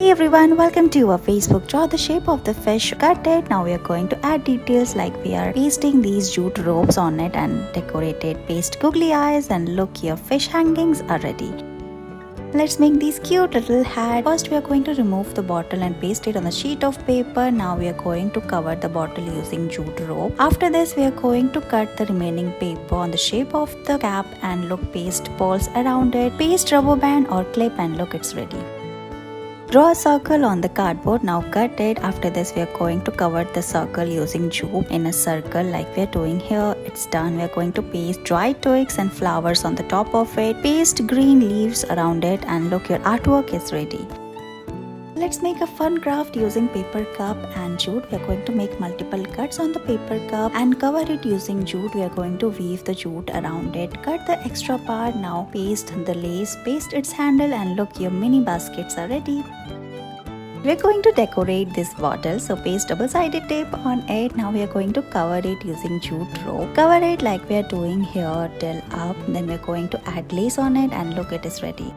Hey everyone, welcome to our Facebook. Draw the shape of the fish, cut it. Now we are going to add details like we are pasting these jute ropes on it and decorate it. Paste googly eyes and look, your fish hangings are ready. Let's make these cute little hat. First we are going to remove the bottle and paste it on a sheet of paper. Now we are going to cover the bottle using jute rope. After this we are going to cut the remaining paper on the shape of the cap and look, paste balls around it. Paste rubber band or clip and look, it's ready. Draw a circle on the cardboard. Now cut it. After this we are going to cover the circle using jute in a circle like we are doing here. It's done. We are going to paste dry twigs and flowers on the top of it. Paste green leaves around it and look, your artwork is ready. Let's make a fun craft using paper cup and jute. We are going to make multiple cuts on the paper cup and cover it using jute. We are going to weave the jute around it. Cut the extra part. Now paste the lace, paste its handle and look, your mini baskets are ready. We are going to decorate this bottle, so paste double-sided tape on it. Now we are going to cover it using jute rope. Cover it like we are doing here till up. Then we are going to add lace on it and look, it is ready.